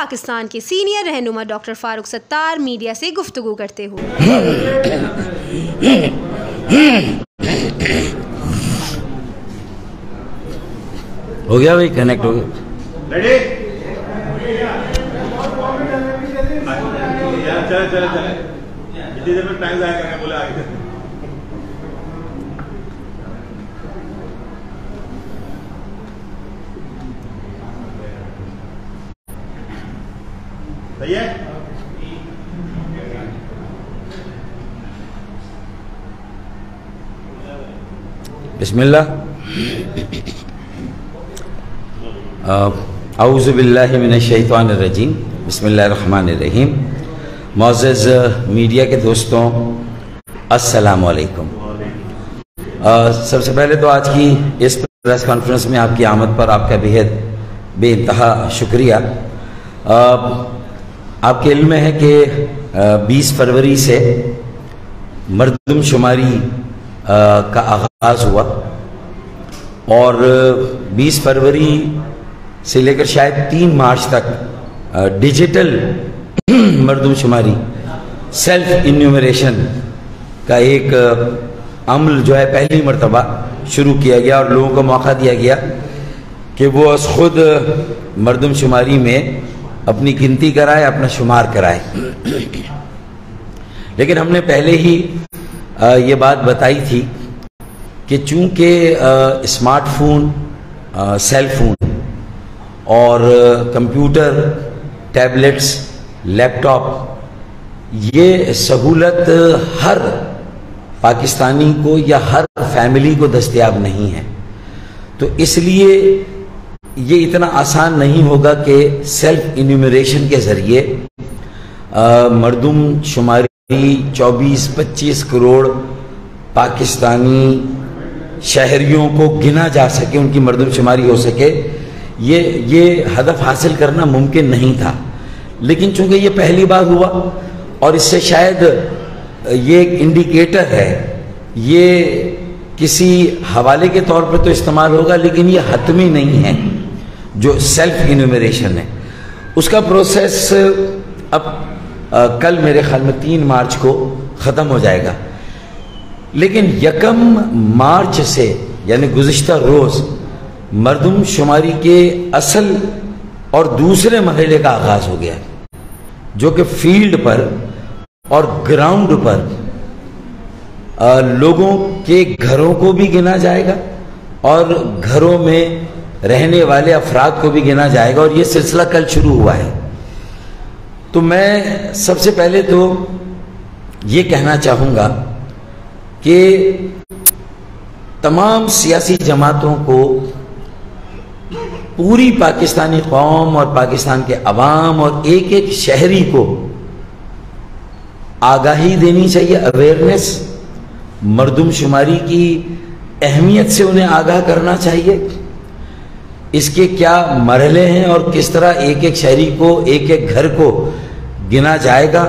پاکستان کے سینئر رہنما doctor Farooq Sattar media سے گفتگو کرتے ہوئے ہو گیا بھائی، کنیکٹ ہو گیا. بسم اللہ. اعوذ باللہ من الشیطان الرجیم. بسم اللہ الرحمن الرحیم. معزز میڈیا کے دوستوں، السلام علیکم. سب سے پہلے تو آج کی اس پریس کانفرنس میں آپ کی آمد پر آپ کا بے انتہا شکریہ. آپ کے علم میں ہے کہ 20 فروری سے مردم شماری کا آغاز ہوا اور 20 فروری سے لے کر شاید 3 مارچ تک ڈیجیٹل مردم شماری سیلف انیومریشن کا ایک عمل جو ہے پہلی مرتبہ شروع کیا گیا اور لوگوں کو موقع دیا گیا کہ وہ از خود مردم شماری میں اپنی گنتی کرائے، اپنا شمار کرائے. لیکن ہم نے پہلے ہی یہ بات بتائی تھی کہ چونکہ اسمارٹ فون، سیل فون اور کمپیوٹر، ٹیبلٹس، لیپ ٹاپ، یہ سہولت ہر پاکستانی کو یا ہر فیملی کو دستیاب نہیں ہے، تو اس لیے یہ اتنا آسان نہیں ہوگا کہ سیلف انیومریشن کے ذریعے مردم شماری 24-25 کروڑ پاکستانی شہریوں کو گنا جا سکے، ان کی مردم شماری ہو سکے. یہ ہدف حاصل کرنا ممکن نہیں تھا، لیکن چونکہ یہ پہلی بار ہوا اور اس سے شاید یہ ایک انڈیکیٹر ہے، یہ کسی حوالے کے طور پر تو استعمال ہوگا لیکن یہ حتمی نہیں ہے. جو سیلف انیومریشن ہے اس کا پروسیس اب کل میرے خیال میں 3 مارچ کو ختم ہو جائے گا، لیکن 1 مارچ سے یعنی گزشتہ روز مردم شماری کے اصل اور دوسرے مرحلے کا آغاز ہو گیا، جو کہ فیلڈ پر اور گراؤنڈ پر لوگوں کے گھروں کو بھی گنا جائے گا اور گھروں میں رہنے والے افراد کو بھی گنا جائے گا، اور یہ سلسلہ کل شروع ہوا ہے. تو میں سب سے پہلے تو یہ کہنا چاہوں گا کہ تمام سیاسی جماعتوں کو، پوری پاکستانی قوم اور پاکستان کے عوام اور ایک ایک شہری کو آگاہی دینی چاہیے، اویئرنیس، مردم شماری کی اہمیت سے انہیں آگاہ کرنا چاہیے، اس کے کیا مرحلے ہیں اور کس طرح ایک ایک شہری کو، ایک ایک گھر کو گنا جائے گا.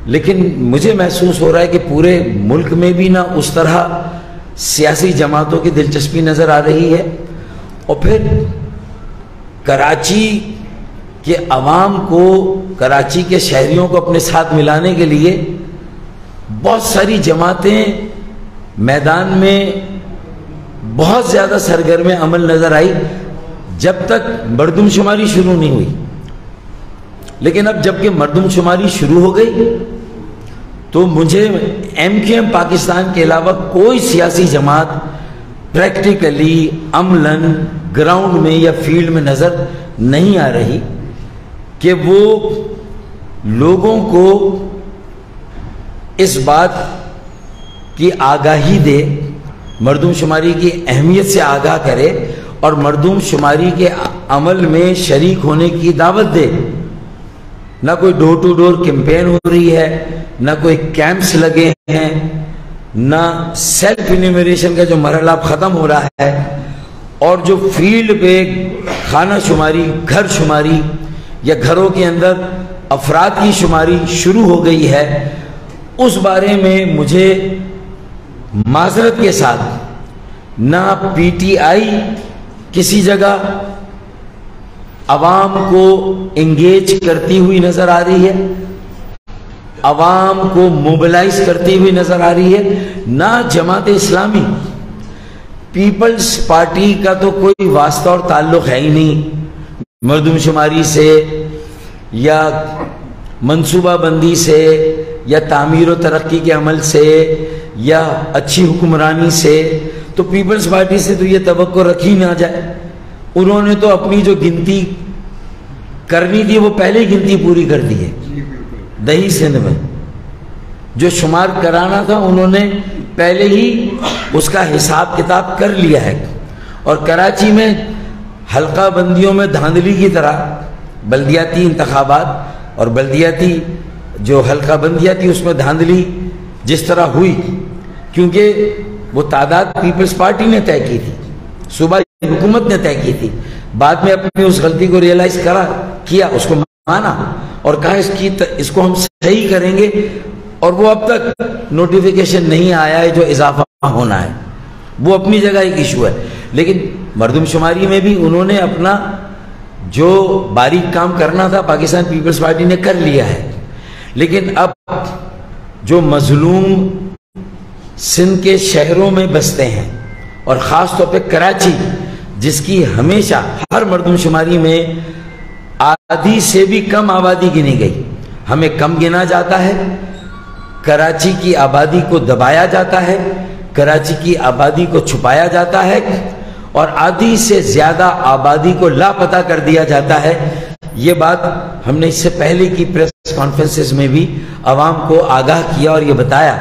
لیکن مجھے محسوس ہو رہا ہے کہ پورے ملک میں بھی نہ اس طرح سیاسی جماعتوں کی دلچسپی نظر آ رہی ہے، اور پھر کراچی کے عوام کو، کراچی کے شہریوں کو اپنے ساتھ ملانے کے لیے بہت ساری جماعتیں میدان میں بہت زیادہ سرگرم عمل نظر آئی جب تک مردم شماری شروع نہیں ہوئی. لیکن اب جب کہ مردم شماری شروع ہو گئی تو مجھے MQM پاکستان کے علاوہ کوئی سیاسی جماعت پریکٹیکلی، عملاً، گراؤنڈ میں یا فیلڈ میں نظر نہیں آ رہی کہ وہ لوگوں کو اس بات کی آگاہی دے، مردم شماری کی اہمیت سے آگاہ کرے اور مردم شماری کے عمل میں شریک ہونے کی دعوت دے. نہ کوئی ڈور ٹو ڈور کیمپین ہو رہی ہے، نہ کوئی کیمپس لگے ہیں، نہ سیلف انیومریشن کا جو مرحلہ ختم ہو رہا ہے، اور جو فیلڈ پہ خانہ شماری، گھر شماری یا گھروں کے اندر افراد کی شماری شروع ہو گئی ہے، اس بارے میں مجھے معذرت کے ساتھ نہ پی ٹی آئی کسی جگہ عوام کو انگیج کرتی ہوئی نظر آ رہی ہے، عوام کو موبلائز کرتی ہوئی نظر آ رہی ہے. نہ جماعت اسلامی، پیپلز پارٹی کا تو کوئی واسطہ اور تعلق ہے ہی نہیں مردم شماری سے یا منصوبہ بندی سے یا تعمیر و ترقی کے عمل سے یا اچھی حکمرانی سے. تو پیپلز پارٹی سے تو یہ توقع رکھی نہ جائے. انہوں نے تو اپنی جو گنتی کرنی تھی وہ پہلے ہی گنتی پوری کر دی ہے. دہی سندھ میں جو شمار کرانا تھا انہوں نے پہلے ہی اس کا حساب کتاب کر لیا ہے. اور کراچی میں حلقہ بندیوں میں دھاندلی کی طرح بلدیاتی انتخابات اور بلدیاتی جو حلقہ بندیاں تھی اس میں دھاندلی جس طرح ہوئی، کیونکہ وہ تعداد پیپلز پارٹی نے طے کی تھی، صوبائی حکومت نے طے کی تھی. بعد میں اپنی اس غلطی کو ریئلائز کیا، اس کو مانا اور کہا اس کو ہم صحیح کریں گے. اور وہ اب تک نوٹیفیکیشن نہیں آیا ہے جو اضافہ ہونا ہے. وہ اپنی جگہ ایک ایشو ہے، لیکن مردم شماری میں بھی انہوں نے اپنا جو باریک کام کرنا تھا پاکستان پیپلز پارٹی نے کر لیا ہے. لیکن اب جو مظلوم سندھ کے شہروں میں بستے ہیں اور خاص طور پہ کراچی، جس کی ہمیشہ ہر مردم شماری میں آدھی سے بھی کم آبادی گنی گئی، ہمیں کم گنا جاتا ہے. کراچی کی آبادی کو دبایا جاتا ہے، کراچی کی آبادی کو چھپایا جاتا ہے اور آدھی سے زیادہ آبادی کو لاپتہ کر دیا جاتا ہے. یہ بات ہم نے اس سے پہلے کی پریس کانفرنسز میں بھی عوام کو آگاہ کیا اور یہ بتایا.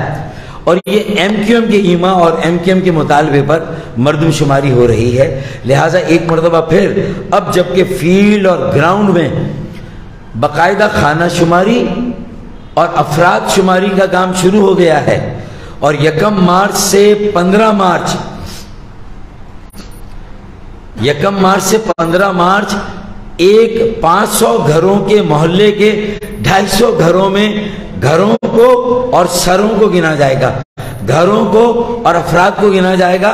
اور یہ ایم کیو ایم کے ایما اور ایم کیو ایم کے مطالبے پر مردم شماری ہو رہی ہے. لہٰذا ایک مرتبہ پھر اب جبکہ فیلڈ اور گراؤنڈ میں باقاعدہ خانہ شماری اور افراد شماری کا کام شروع ہو گیا ہے اور 1 مارچ سے 15 مارچ ایک 500 گھروں کے محلے کے 250 گھروں میں گھروں کو اور سروں کو گنا جائے گا، گھروں کو اور افراد کو گنا جائے گا.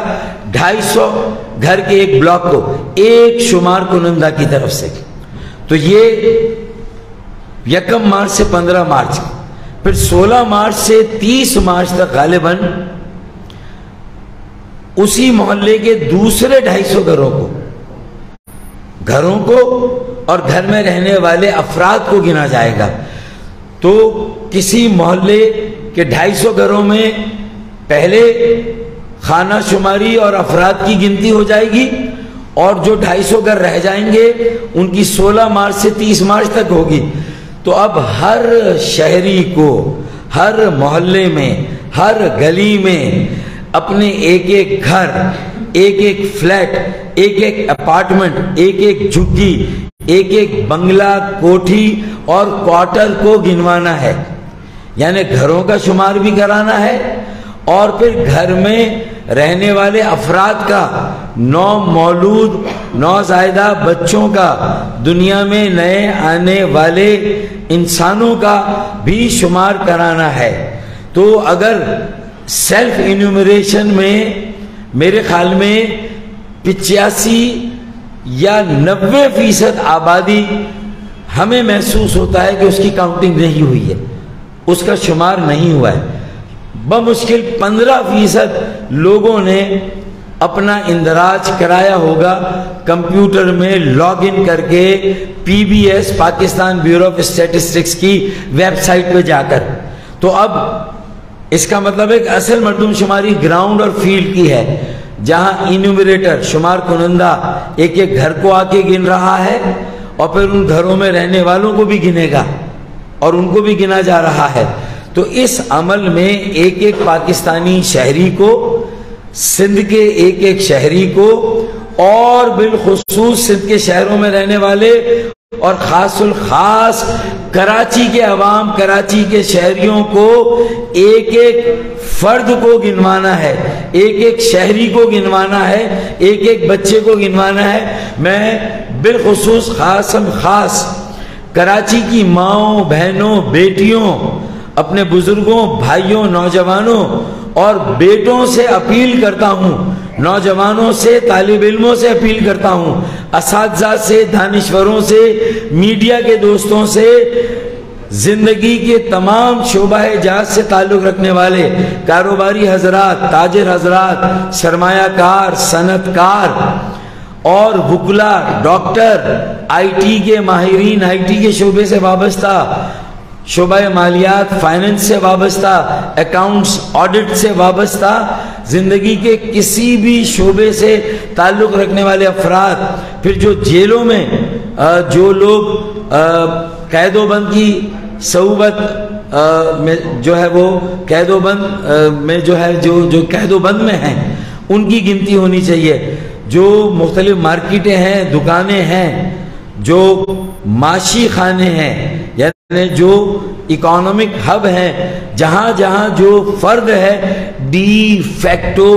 250 گھر کے ایک بلاک کو ایک شمار کنندہ کی طرف سے. تو یہ 1 مارچ سے 15 مارچ، پھر 16 مارچ سے 30 مارچ تک غالباً اسی محلے کے دوسرے 250 گھروں کو اور گھر میں رہنے والے افراد کو گنا جائے گا. تو کسی محلے کے 250 گھروں میں پہلے خانہ شماری اور افراد کی گنتی ہو جائے گی اور جو 250 گھر رہ جائیں گے ان کی 16 مارچ سے 30 مارچ تک ہوگی. تو اب ہر شہری کو ہر محلے میں ہر گلی میں اپنے ایک ایک گھر، ایک ایک فلیٹ، ایک ایک اپارٹمنٹ، ایک ایک جھگی، ایک ایک بنگلہ، کوٹھی اور کوارٹر کو گنوانا ہے. یعنی گھروں کا شمار بھی کرانا ہے اور پھر گھر میں رہنے والے افراد کا، نو مولود نوزائیدہ بچوں کا، دنیا میں نئے آنے والے انسانوں کا بھی شمار کرانا ہے. تو اگر سیلف انیومریشن میں میرے خیال میں 85 یا 90% آبادی ہمیں محسوس ہوتا ہے کہ اس کی کاؤنٹنگ نہیں ہوئی ہے، اس کا شمار نہیں ہوا ہے. بمشکل 15% لوگوں نے اپنا اندراج کرایا ہوگا کمپیوٹر میں لاگ ان کر کے پی B S Pakistan bureau of statistics کی ویب سائٹ پہ جا کر. تو اب اس کا مطلب ہے کہ اصل مردم شماری گراؤنڈ اور فیلڈ کی ہے، جہاں انیومریٹر شمار کنندہ ایک ایک گھر کو آ کے گن رہا ہے اور پھر ان گھروں میں رہنے والوں کو بھی گنے گا اور ان کو بھی گنا جا رہا ہے. تو اس عمل میں ایک ایک پاکستانی شہری کو، سندھ کے ایک ایک شہری کو اور بالخصوص سندھ کے شہروں میں رہنے والے اور خاص الخاص کراچی کے عوام، کراچی کے شہریوں کو ایک ایک فرد کو گنوانا ہے، ایک ایک شہری کو گنوانا ہے، ایک ایک بچے کو گنوانا ہے. میں بالخصوص خاص کراچی کی ماؤں، بہنوں، بیٹیوں، اپنے بزرگوں، بھائیوں، نوجوانوں اور بیٹوں سے اپیل کرتا ہوں نوجوانوں سے، طالب علموں سے اپیل کرتا ہوں، اساتذہ سے، دانشوروں سے، میڈیا کے دوستوں سے، زندگی کے تمام شعبہ جات سے تعلق رکھنے والے کاروباری حضرات، تاجر حضرات، سرمایہ کار، صنعت کار اور وکلا، ڈاکٹر، آئی ٹی کے ماہرین، آئی ٹی کے شعبے سے وابستہ، شعبہ مالیات، فائننس سے وابستہ، اکاؤنٹس، آڈٹ سے وابستہ، زندگی کے کسی بھی شعبے سے تعلق رکھنے والے افراد، پھر جو جیلوں میں جو لوگ قید و بند کی صعوبت میں جو ہے وہ قید و بند میں جو ہے جو قید و بند میں ہیں، ان کی گنتی ہونی چاہیے۔ جو مختلف مارکیٹیں ہیں، دکانیں ہیں، جو معاشی خانے ہیں، یعنی جو اکانومک ہب ہیں، جہاں جہاں جو فرد ہے، ڈی فیکٹو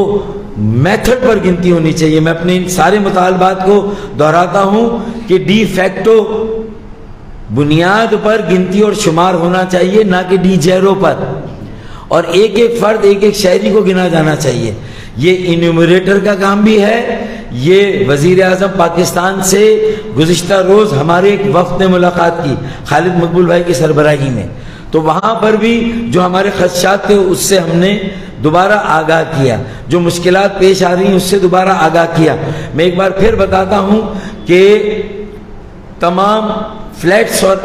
میتھڈ پر گنتی ہونی چاہیے۔ میں اپنے ان سارے مطالبات کو دہراتا ہوں کہ ڈی فیکٹو بنیاد پر گنتی اور شمار ہونا چاہیے، نہ کہ ڈی جیرو پر، اور ایک ایک فرد، ایک ایک شہری کو گنا جانا چاہیے۔ یہ انیومریٹر کا کام بھی ہے۔ یہ وزیر اعظم پاکستان سے گزشتہ روز ہمارے ایک وفد نے ملاقات کی خالد مقبول بھائی کی سربراہی میں، تو وہاں پر بھی جو ہمارے خدشات تھے اس سے ہم نے دوبارہ آگاہ کیا، جو مشکلات پیش آ رہی ہیں اس سے دوبارہ آگاہ کیا۔ میں ایک بار پھر بتاتا ہوں کہ تمام فلیٹس اور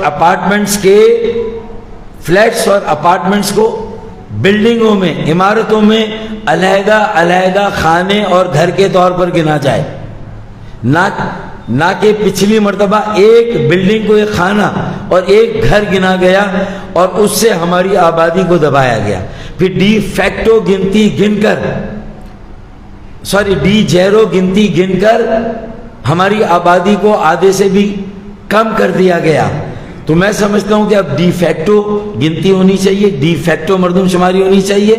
اپارٹمنٹس کو بلڈنگوں میں، عمارتوں میں علیحدہ علیحدہ خانے اور گھر کے طور پر گنا جائے، نہ کہ پچھلی مرتبہ ایک بلڈنگ کو ایک خانہ اور ایک گھر گنا گیا اور اس سے ہماری آبادی کو دبایا گیا۔ پھر ڈی فیکٹو گنتی گن کر، ڈی جیرو گنتی گن کر ہماری آبادی کو آدھے سے بھی کم کر دیا گیا۔ تو میں سمجھتا ہوں کہ اب ڈی فیکٹو گنتی ہونی چاہیے، ڈی فیکٹو مردم شماری ہونی چاہیے۔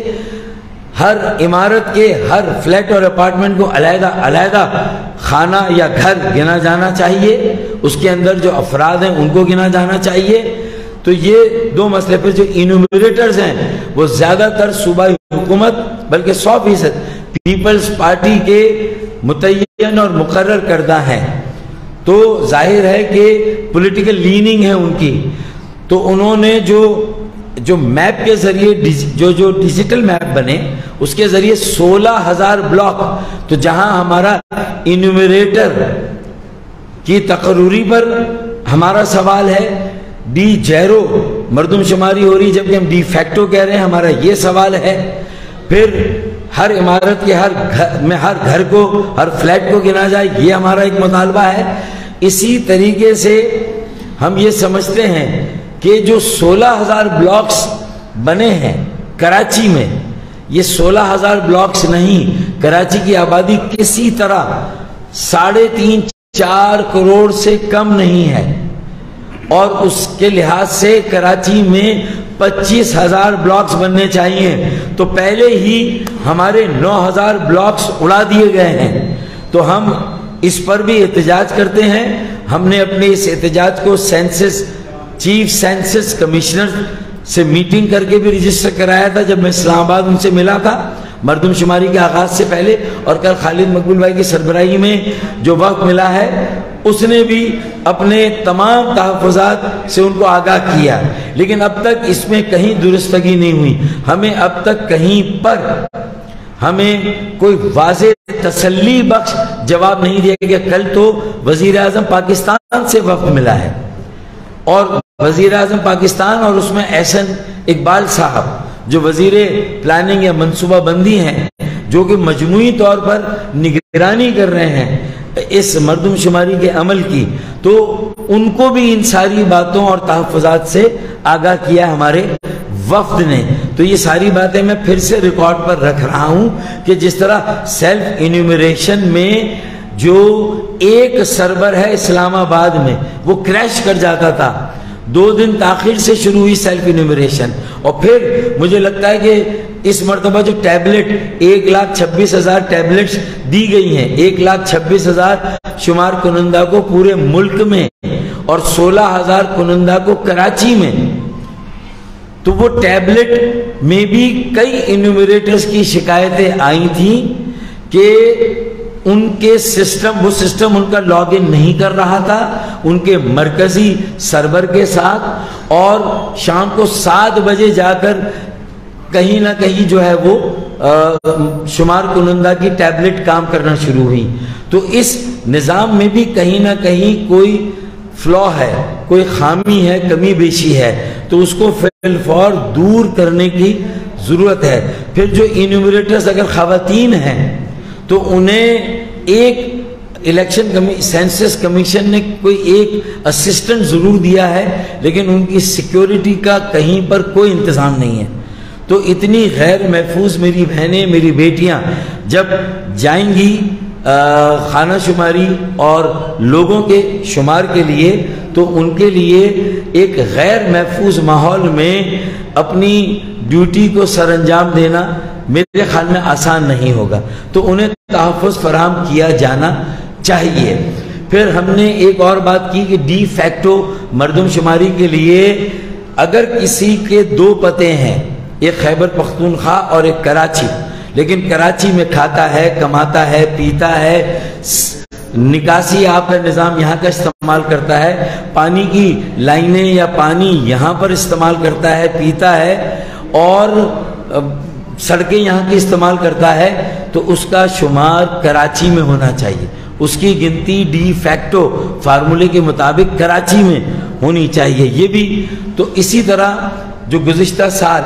ہر عمارت کے ہر فلیٹ اور اپارٹمنٹ کو علیحدہ علیحدہ خانہ یا گھر گنا جانا چاہیے، اس کے اندر جو افراد ہیں ان کو گنا جانا چاہیے۔ تو یہ دو مسئلے پر جو انیومریٹرز ہیں وہ زیادہ تر صوبائی حکومت، بلکہ 100% پیپلز پارٹی کے متعین اور مقرر کردہ ہیں، تو ظاہر ہے کہ پولیٹیکل لیننگ ہے ان کی، تو انہوں نے جو میپ کے ذریعے جو ڈیجیٹل میپ بنے اس کے ذریعے 16,000 بلاک، تو جہاں ہمارا انیومریٹر کی تقرری پر ہمارا سوال ہے، ڈی جیرو مردم شماری ہو رہی جبکہ ہم ڈی فیکٹو کہہ رہے ہیں، ہمارا یہ سوال ہے۔ پھر ہر عمارت کے ہر گھر کو، ہر فلیٹ کو گنا جائے، یہ ہمارا ایک مطالبہ ہے۔ اسی طریقے سے ہم یہ سمجھتے ہیں کہ جو 16,000 بلاکس بنے ہیں کراچی میں، یہ 16,000 بلاکس نہیں، کراچی کی آبادی کسی طرح 3.5-4 کروڑ سے کم نہیں ہے، اور اس کے لحاظ سے کراچی میں 25,000 بلاکس بننے چاہیے، تو پہلے ہی ہمارے 9,000 بلاکس اڑا دیے گئے ہیں۔ تو ہم اس پر بھی احتجاج کرتے ہیں۔ ہم نے اپنے اس احتجاج کو چیف سینسس کمشنر سے میٹنگ کر کے بھی رجسٹر کرایا تھا جب میں اسلام آباد ان سے ملا تھا مردم شماری کے آغاز سے پہلے، اور کل خالد مقبول بھائی کی سربراہی میں جو وقت ملا ہے اس نے بھی اپنے تمام تحفظات سے ان کو آگاہ کیا، لیکن اب تک اس میں کہیں درستگی نہیں ہوئی۔ ہمیں اب تک کہیں پر کوئی واضح تسلی بخش جواب نہیں دیا گیا۔ کل تو وزیر اعظم پاکستان سے وفد ملا ہے، اور وزیر اعظم پاکستان اور اس میں احسن اقبال صاحب جو وزیر پلاننگ یا منصوبہ بندی ہیں، جو کہ مجموعی طور پر نگرانی کر رہے ہیں اس مردم شماری کے عمل کی، تو ان کو بھی ان ساری باتوں اور تحفظات سے آگاہ کیا ہمارے وفد نے۔ تو یہ ساری باتیں میں پھر سے ریکارڈ پر رکھ رہا ہوں کہ جس طرح سیلف انیومریشن میں جو ایک سرور ہے اسلام آباد میں وہ کریش کر جاتا تھا، 2 دن تاخیر سے شروع ہوئی سیلف انیومریشن، اور پھر مجھے لگتا ہے کہ اس مرتبہ جو ٹیبلٹ 1,26,000 ٹیبلٹس دی گئی ہیں، 1,26,000 شمار کنندہ کو پورے ملک میں اور 16,000 کنندہ کو کراچی میں، تو وہ ٹیبلٹ میں بھی کئی انیومریٹرز کی شکایتیں آئی تھیں کہ ان کے سسٹم، وہ سسٹم ان کا لاگ ان نہیں کر رہا تھا ان کے مرکزی سرور کے ساتھ، اور شام کو 7 بجے جا کر کہیں نہ کہیں جو ہے وہ شمار کنندہ کی ٹیبلٹ کام کرنا شروع ہوئی. تو اس نظام میں بھی کہیں نہ کہیں کوئی فلا ہے، کوئی خامی ہے، کمی بیشی ہے، تو اس کو فی الفور دور کرنے کی ضرورت ہے. پھر جو انیومریٹرز اگر خواتین ہیں تو انہیں ایک الیکشن سینسس کمیشن نے کوئی ایک اسسٹنٹ ضرور دیا ہے، لیکن ان کی سیکیورٹی کا کہیں پر کوئی انتظام نہیں ہے. تو اتنی غیر محفوظ میری بہنیں، میری بیٹیاں جب جائیں گی خانہ شماری اور لوگوں کے شمار کے لیے، تو ان کے لیے ایک غیر محفوظ ماحول میں اپنی ڈیوٹی کو سر انجام دینا میرے خیال میں آسان نہیں ہوگا. تو انہیں تحفظ فراہم کیا جانا چاہیے. پھر ہم نے ایک اور بات کی کہ ڈی فیکٹو مردم شماری کے لیے اگر کسی کے 2 پتے ہیں، ایک خیبر پختونخوا اور ایک کراچی، لیکن کراچی میں کھاتا ہے، کماتا ہے، پیتا ہے، نکاسی آپ کا نظام یہاں کا استعمال کرتا ہے، پانی کی لائنیں یا پانی یہاں پر استعمال کرتا ہے، پیتا ہے، اور سڑکیں یہاں کی استعمال کرتا ہے، تو اس کا شمار کراچی میں ہونا چاہیے. اس کی گنتی ڈی فیکٹو فارمولے کے مطابق کراچی میں ہونی چاہیے. یہ بھی تو اسی طرح جو گزشتہ سال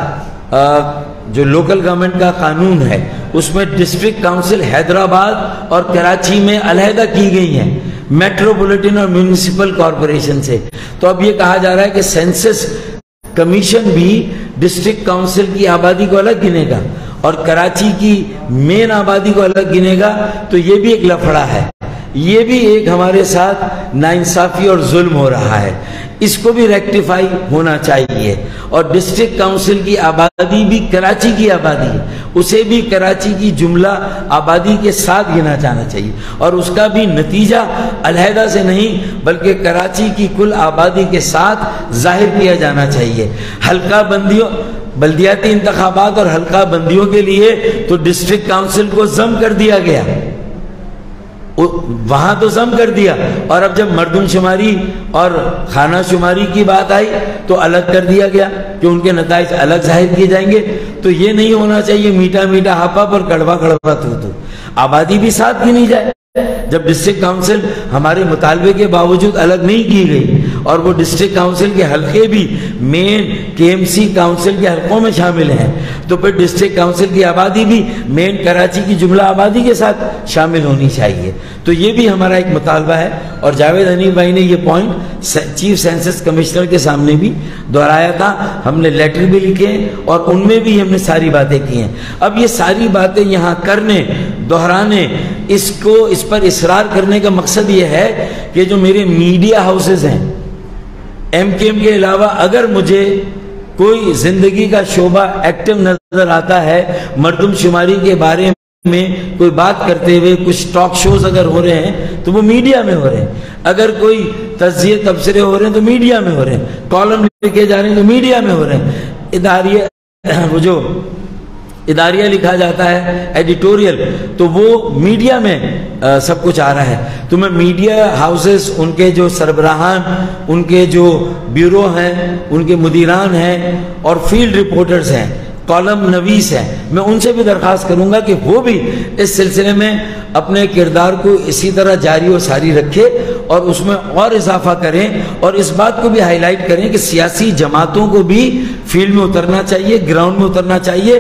جو لوکل گورنمنٹ کا قانون ہے اس میں ڈسٹرکٹ کاؤنسل حیدرآباد اور کراچی میں علیحدہ کی گئی ہیں میٹروپولیٹن اور میونسپل کارپوریشن سے. تو اب یہ کہا جا رہا ہے کہ سینسس کمیشن بھی ڈسٹرکٹ کاؤنسل کی آبادی کو الگ گنے گا اور کراچی کی مین آبادی کو الگ گنے گا. تو یہ بھی ایک لفڑا ہے، یہ بھی ایک ہمارے ساتھ ناانصافی اور ظلم ہو رہا ہے. اس کو بھی ریکٹیفائی ہونا چاہیے. اور ڈسٹرکٹ کاؤنسل کی آبادی بھی کراچی کی آبادی ہے، اسے بھی کراچی کی جملہ آبادی کے ساتھ گنا جانا چاہیے، اور اس کا بھی نتیجہ علیحدہ سے نہیں بلکہ کراچی کی کل آبادی کے ساتھ ظاہر کیا جانا چاہیے. حلقہ بندیوں، بلدیاتی انتخابات اور حلقہ بندیوں کے لیے تو ڈسٹرکٹ کاؤنسل کو ضم کر دیا گیا، وہاں تو ضم کر دیا، اور اب جب مردم شماری اور خانہ شماری کی بات آئی تو الگ کر دیا گیا کہ ان کے نتائج الگ ظاہر کیے جائیں گے. تو یہ نہیں ہونا چاہیے میٹھا میٹھا ہاپا پر کڑوا کڑوا تو آبادی بھی ساتھ گنی جائے. جب ڈسٹرکٹ کاؤنسل ہمارے مطالبے کے باوجود الگ نہیں کی گئی اور وہ ڈسٹرکٹ کاؤنسل کے حلقے بھی مین کے ایم سی کاؤنسل کے حلقوں میں شامل ہیں، تو پھر ڈسٹرکٹ کاؤنسل کی آبادی بھی مین کراچی کی جملہ آبادی کے ساتھ شامل ہونی چاہیے. تو یہ بھی ہمارا ایک مطالبہ ہے، اور جاوید حنیف بھائی نے یہ پوائنٹ چیف سینسس کمشنر کے سامنے بھی دہرایا تھا. ہم نے لیٹر بھی لکھے اور ان میں بھی ہم نے ساری باتیں کی ہیں. اب یہ ساری باتیں یہاں کرنے، دہرانے، اس پر اصرار کرنے کا مقصد یہ ہے کہ جو میرے میڈیا ہاؤسز ہیں ایم کے ایم کے علاوہ، اگر مجھے کوئی زندگی کا شعبہ ایکٹیو نظر آتا ہے مردم شماری کے بارے میں کوئی بات کرتے ہوئے، کچھ ٹاک شوز اگر ہو رہے ہیں تو وہ میڈیا میں ہو رہے ہیں، اگر کوئی تجزیے تبصرے ہو رہے ہیں تو میڈیا میں ہو رہے ہیں، کالم لکھے جا رہے ہیں تو میڈیا میں ہو رہے ہیں، وہ جو اداریہ لکھا جاتا ہے ایڈیٹوریل، تو وہ میڈیا میں سب کچھ آ رہا ہے. تو میں میڈیا ہاؤسز، ان کے جو سربراہان، ان کے جو بیورو ہیں، ان کے مدیران ہیں اور فیلڈ رپورٹرز ہیں، کالم نویس ہیں، میں ان سے بھی درخواست کروں گا کہ وہ بھی اس سلسلے میں اپنے کردار کو اسی طرح جاری و ساری رکھے اور اس میں اور اضافہ کریں، اور اس بات کو بھی ہائی لائٹ کریں کہ سیاسی جماعتوں کو بھی فیلڈ میں اترنا چاہیے، گراؤنڈ میں اترنا چاہیے،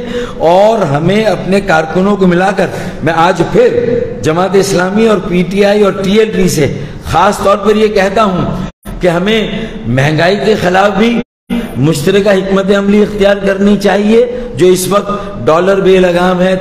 اور ہمیں اپنے کارکنوں کو ملا کر، میں آج پھر جماعت اسلامی اور پی ٹی آئی اور ٹی ایل پی سے خاص طور پر یہ کہتا ہوں کہ ہمیں مہنگائی کے خلاف بھی مشترکہ حکمت عملی اختیار کرنی چاہیے. جو اس وقت ڈالر بے لگام ہے،